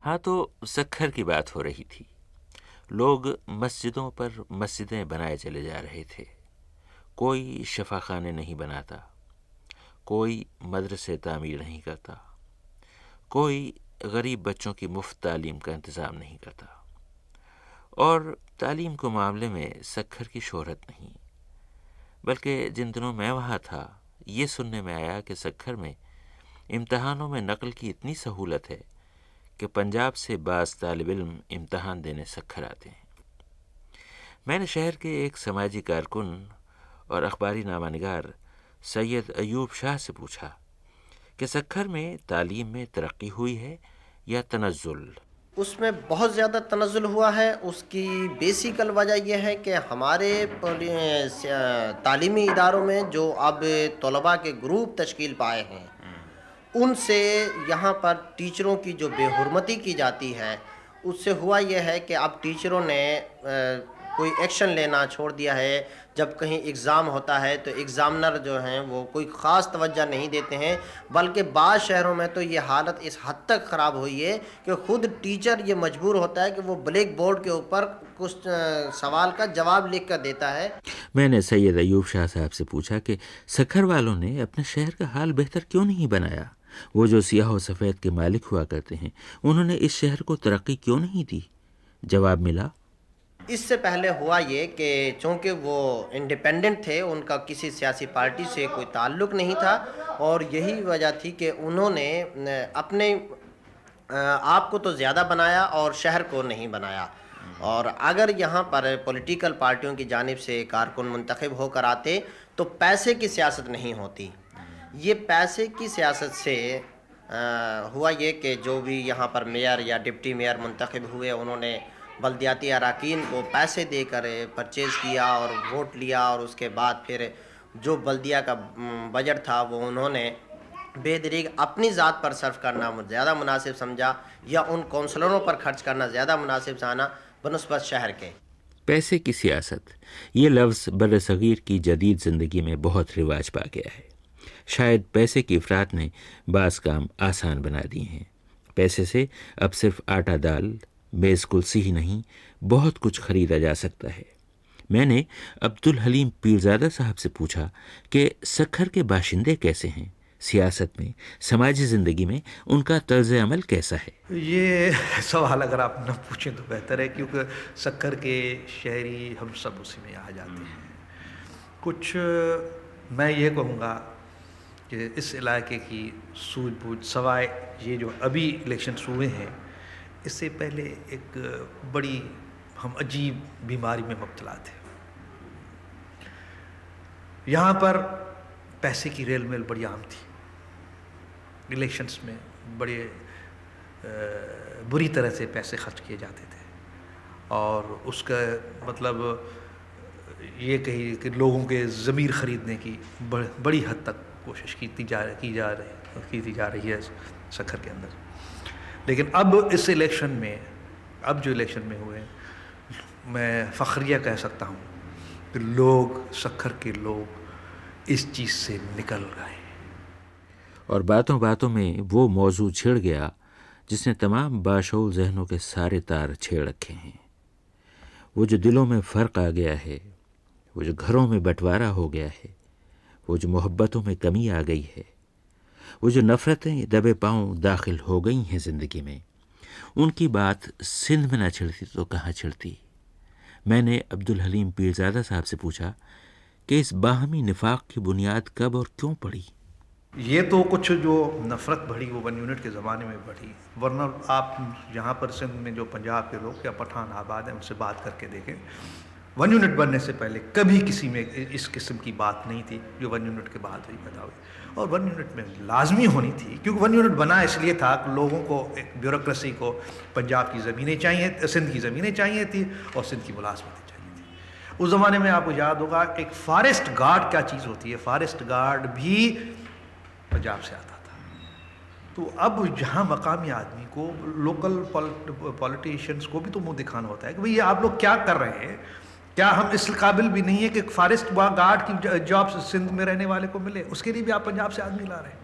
ہاں، تو سکھر کی بات ہو رہی تھی۔ لوگ مسجدوں پر مسجدیں بنائے چلے جا رہے تھے، کوئی شفا خانے نہیں بناتا، کوئی مدرسے تعمیر نہیں کرتا، کوئی غریب بچوں کی مفت تعلیم کا انتظام نہیں کرتا، اور تعلیم کے معاملے میں سکھر کی شہرت نہیں، بلکہ جن دنوں میں وہاں تھا یہ سننے میں آیا کہ سکھر میں امتحانوں میں نقل کی اتنی سہولت ہے کہ پنجاب سے بعض طالب علم امتحان دینے سکھر آتے ہیں۔ میں نے شہر کے ایک سماجی کارکن اور اخباری نامہ نگار سید ایوب شاہ سے پوچھا کہ سکھر میں تعلیم میں ترقی ہوئی ہے یا تنزل؟ اس میں بہت زیادہ تنزل ہوا ہے۔ اس کی بیسیکل وجہ یہ ہے کہ ہمارے تعلیمی اداروں میں جو اب طلباء کے گروپ تشکیل پائے ہیں، ان سے یہاں پر ٹیچروں کی جو بے حرمتی کی جاتی ہے، اس سے ہوا یہ ہے کہ اب ٹیچروں نے کوئی ایکشن لینا چھوڑ دیا ہے۔ جب کہیں اگزام ہوتا ہے تو ایگزامنر جو ہیں وہ کوئی خاص توجہ نہیں دیتے ہیں، بلکہ بعض شہروں میں تو یہ حالت اس حد تک خراب ہوئی ہے کہ خود ٹیچر یہ مجبور ہوتا ہے کہ وہ بلیک بورڈ کے اوپر کچھ سوال کا جواب لکھ کر دیتا ہے۔ میں نے سید ایوب شاہ صاحب سے پوچھا کہ سکھر والوں نے اپنے شہر کا حال بہتر کیوں نہیں بنایا؟ وہ جو سیاہ و سفید کے مالک ہوا کرتے ہیں، انہوں نے اس شہر کو ترقی کیوں نہیں دی؟ جواب ملا، اس سے پہلے ہوا یہ کہ چونکہ وہ انڈیپینڈنٹ تھے، ان کا کسی سیاسی پارٹی سے کوئی تعلق نہیں تھا، اور یہی وجہ تھی کہ انہوں نے اپنے آپ کو تو زیادہ بنایا اور شہر کو نہیں بنایا۔ اور اگر یہاں پر پولیٹیکل پارٹیوں کی جانب سے کارکن منتخب ہو کر آتے تو پیسے کی سیاست نہیں ہوتی۔ یہ پیسے کی سیاست سے ہوا یہ کہ جو بھی یہاں پر میئر یا ڈپٹی میئر منتخب ہوئے، انہوں نے بلدیاتی اراکین کو پیسے دے کر پرچیز کیا اور ووٹ لیا، اور اس کے بعد پھر جو بلدیہ کا بجٹ تھا وہ انہوں نے بے دریغ اپنی ذات پر صرف کرنا زیادہ مناسب سمجھا، یا ان کونسلروں پر خرچ کرنا زیادہ مناسب سمجھا بنسبت شہر کے۔ پیسے کی سیاست، یہ لفظ بر صغیر کی جدید زندگی میں بہت رواج پا گیا ہے۔ شاید پیسے کی افراط نے بعض کام آسان بنا دیے ہیں۔ پیسے سے اب صرف آٹا دال، بیس کلسی ہی نہیں، بہت کچھ خریدا جا سکتا ہے۔ میں نے عبدالحلیم پیرزادہ صاحب سے پوچھا کہ سکھر کے باشندے کیسے ہیں، سیاست میں، سماجی زندگی میں ان کا طرز عمل کیسا ہے؟ یہ سوال اگر آپ نہ پوچھیں تو بہتر ہے، کیونکہ سکھر کے شہری ہم سب اسی میں آ جاتے ہیں۔ کچھ میں یہ کہوں گا کہ اس علاقے کی سوجھ بوجھ، سوائے یہ جو ابھی الیکشنز ہوئے ہیں، اس سے پہلے ایک بڑی ہم عجیب بیماری میں مبتلا تھے۔ یہاں پر پیسے کی ریل میل بڑی عام تھی، الیکشنز میں بڑے بری طرح سے پیسے خرچ کیے جاتے تھے، اور اس کا مطلب یہ کہیے کہ لوگوں کے ضمیر خریدنے کی بڑی حد تک کوشش کی جا رہی ہے سکھر کے اندر۔ لیکن اب اس الیکشن میں، اب جو الیکشن میں ہوئے، میں فخریہ کہہ سکتا ہوں کہ لوگ، سکھر کے لوگ اس چیز سے نکل گئے، اور باتوں باتوں میں وہ موضوع چھڑ گیا جس نے تمام باشعور ذہنوں کے سارے تار چھیڑ رکھے ہیں۔ وہ جو دلوں میں فرق آ گیا ہے، وہ جو گھروں میں بٹوارا ہو گیا ہے، وہ جو محبتوں میں کمی آ گئی ہے، وہ جو نفرتیں دبے پاؤں داخل ہو گئی ہیں زندگی میں، ان کی بات سندھ میں نہ چھڑتی تو کہاں چھڑتی؟ میں نے عبدالحلیم پیرزادہ صاحب سے پوچھا کہ اس باہمی نفاق کی بنیاد کب اور کیوں پڑی؟ یہ تو کچھ جو نفرت بڑھی وہ 1 یونٹ کے زمانے میں بڑھی، ورنہ آپ یہاں پر سندھ میں جو پنجاب کے لوگ یا پٹھان آباد ہیں ان سے بات کر کے دیکھیں، 1 یونٹ بننے سے پہلے کبھی کسی میں اس قسم کی بات نہیں تھی جو 1 یونٹ کے بعد ہوئی پیدا ہوئی، اور 1 یونٹ میں لازمی ہونی تھی، کیونکہ 1 یونٹ بنا اس لیے تھا کہ لوگوں کو، ایک بیوروکریسی کو پنجاب کی زمینیں چاہیے، سندھ کی زمینیں چاہیے تھی، اور سندھ کی ملازمتیں چاہیے تھی۔ اس زمانے میں آپ کو یاد ہوگا ایک فارسٹ گارڈ کیا چیز ہوتی ہے، فارسٹ گارڈ بھی پنجاب سے آتا تھا۔ تو اب جہاں مقامی آدمی کو، لوکل پولیٹیشینس کو بھی تو منہ دکھانا ہوتا ہے کہ بھئی آپ لوگ کیا کر رہے ہیں، کیا ہم اس قابل بھی نہیں ہے کہ فارسٹ گارڈ کی جاب سندھ میں رہنے والے کو ملے؟ اس کے لیے بھی آپ پنجاب سے آدمی لا رہے ہیں۔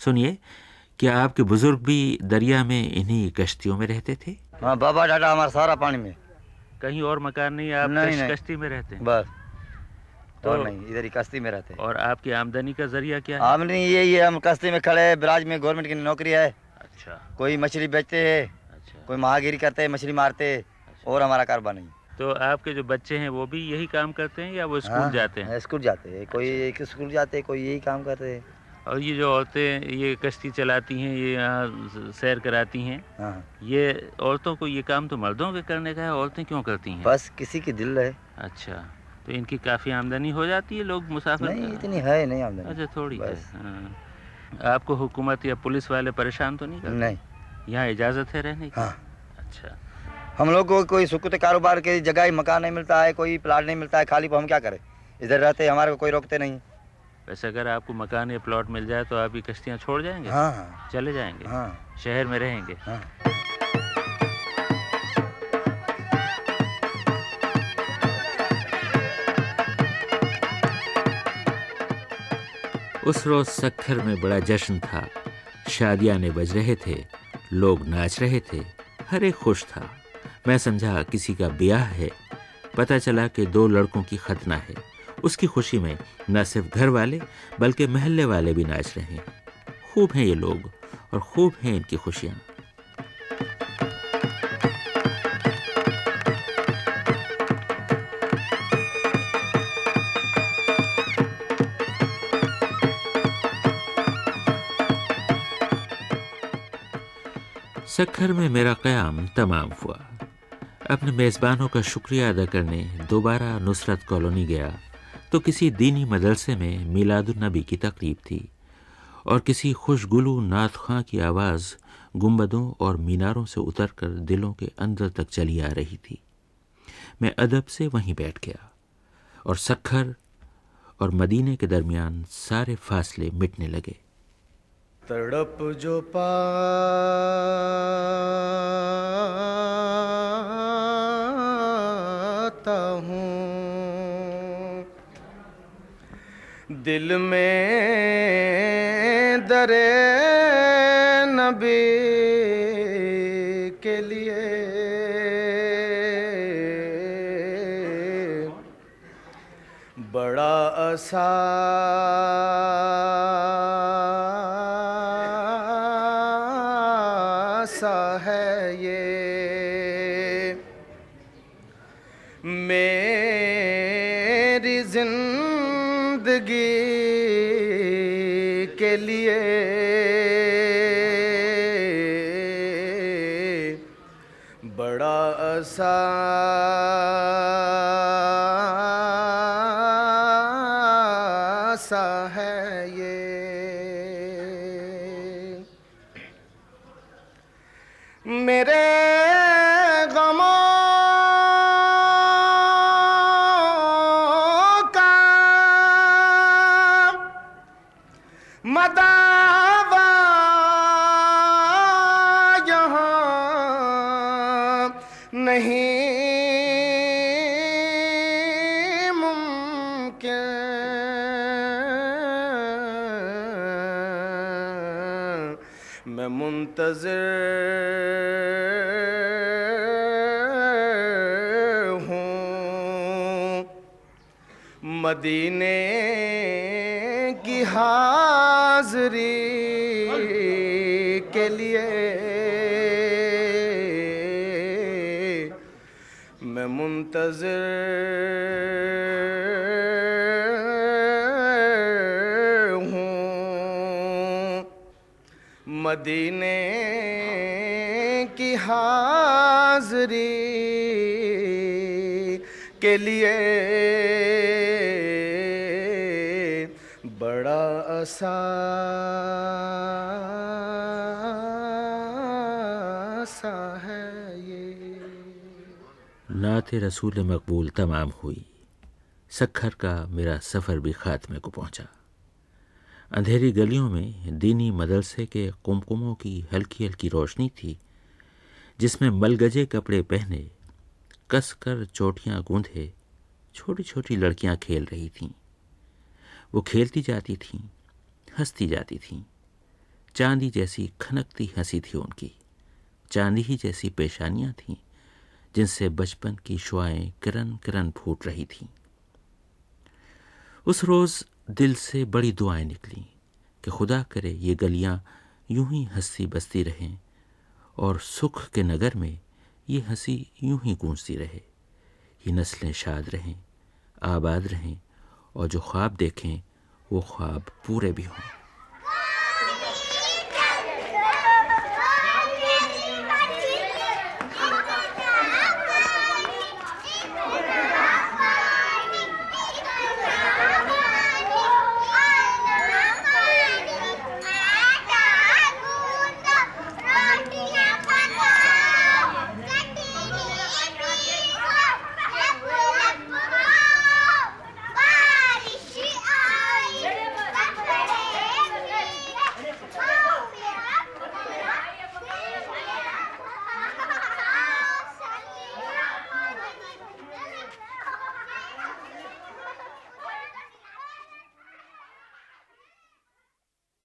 سنیے، کیا آپ کے بزرگ بھی دریا میں انہی کشتیوں میں رہتے تھے؟ ہاں، بابا ڈاڈا ہمارا سارا پانی میں. کہیں اور مکان نہیں، آپ نہیں. کشتی میں رہتے ہیں؟ بس تو اور نہیں، ادھر ہی کشتی میں رہتے ہیں. اور آپ کی آمدنی کا ذریعہ کیا ہے؟ آمدنی یہی ہے، ہم کشتی میں کھڑے ہیں، براج میں گورنمنٹ کی نوکری ہے. اچھا کوئی مچھلی بیچتے ہیں، اچھا. کوئی ماہی گیری کرتے ہیں، مچھلی مارتے، اور ہمارا کاروبار نہیں. تو آپ کے جو بچے ہیں وہ بھی یہی کام کرتے ہیں یا وہ اسکول جاتے ہیں؟ اسکول جاتے ہیں، کوئی ایک اسکول جاتے ہیں، کوئی یہی کام کرتے ہیں. اور یہ جو عورتیں یہ کشتی چلاتی ہیں، یہ یہاں سیر کراتی ہیں، ہاں، یہ عورتوں کو یہ کام تو مردوں کے کرنے کا ہے، عورتیں کیوں کرتی ہیں؟ بس کسی کی دل ہے. اچھا، تو ان کی کافی آمدنی ہو جاتی ہے؟ لوگ مسافر نہیں اتنی ہے نہیں آمدنی. اچھا، تھوڑی ہے. بس. ہاں. آپ کو حکومت یا پولیس والے پریشان تو نہیں کرتے؟ نہیں. یہاں اجازت ہے رہنے کی؟ ہاں. اچھا. ہم لوگ کو کوئی سکوت کاروبار کی جگہ ہی مکان نہیں ملتا ہے، کوئی پلاٹ نہیں ملتا ہے، خالی ہم کیا کریں؟ ادھر رہتے ہیں، ہمارے کو کوئی روکتے نہیں. ویسے اگر آپ کو مکان یا پلاٹ مل جائے تو آپ یہ کشتیاں چھوڑ جائیں گے؟ ہاں. چلے جائیں گے؟ ہاں. شہر میں رہیں گے؟ ہاں. اس روز سکھر میں بڑا جشن تھا، شادیاں بج رہے تھے، لوگ ناچ رہے تھے، ہر ایک خوش تھا. میں سمجھا کسی کا بیاہ ہے. پتہ چلا کہ 2 لڑکوں کی ختنہ ہے. اس کی خوشی میں نہ صرف گھر والے بلکہ محلے والے بھی ناچ رہے ہیں. خوب ہیں یہ لوگ اور خوب ہیں ان کی خوشیاں. سکھر میں میرا قیام تمام ہوا. اپنے میزبانوں کا شکریہ ادا کرنے دوبارہ نصرت کالونی گیا تو کسی دینی مدرسے میں میلاد النبی کی تقریب تھی اور کسی خوشگلو نعت خواں کی آواز گنبدوں اور میناروں سے اتر کر دلوں کے اندر تک چلی آ رہی تھی. میں ادب سے وہیں بیٹھ گیا اور سکھر اور مدینے کے درمیان سارے فاصلے مٹنے لگے. تڑپ جو پاتا ہوں دل میں درے نبی کے لیے بڑا ہے یہ میری زندگی کے لیے بڑا سا ہے یہ میرے غموں کا مداوا یہاں نہیں ممکن میں منتظر مدینے کی حاضری کے لیے میں منتظر ہوں مدینے کی حاضری کے لیے بڑا سا ہے یہ. نعت رسول مقبول تمام ہوئی. سکھر کا میرا سفر بھی خاتمے کو پہنچا. اندھیری گلیوں میں دینی مدرسے کے قمقموں کی ہلکی ہلکی روشنی تھی جس میں ملگجے کپڑے پہنے کس کر چوٹیاں گوندھے چھوٹی چھوٹی لڑکیاں کھیل رہی تھیں. وہ کھیلتی جاتی تھیں، ہنستی جاتی تھیں. چاندی جیسی کھنکتی ہنسی تھی ان کی، چاندی ہی جیسی پیشانیاں تھیں جن سے بچپن کی شعائیں کرن کرن پھوٹ رہی تھیں۔ اس روز دل سے بڑی دعائیں نکلیں کہ خدا کرے یہ گلیاں یوں ہی ہنستی بستی رہیں اور سکھ کے نگر میں یہ ہنسی یوں ہی گونجتی رہے، یہ نسلیں شاد رہیں، آباد رہیں، اور جو خواب دیکھیں وہ خواب پورے بھی ہوں۔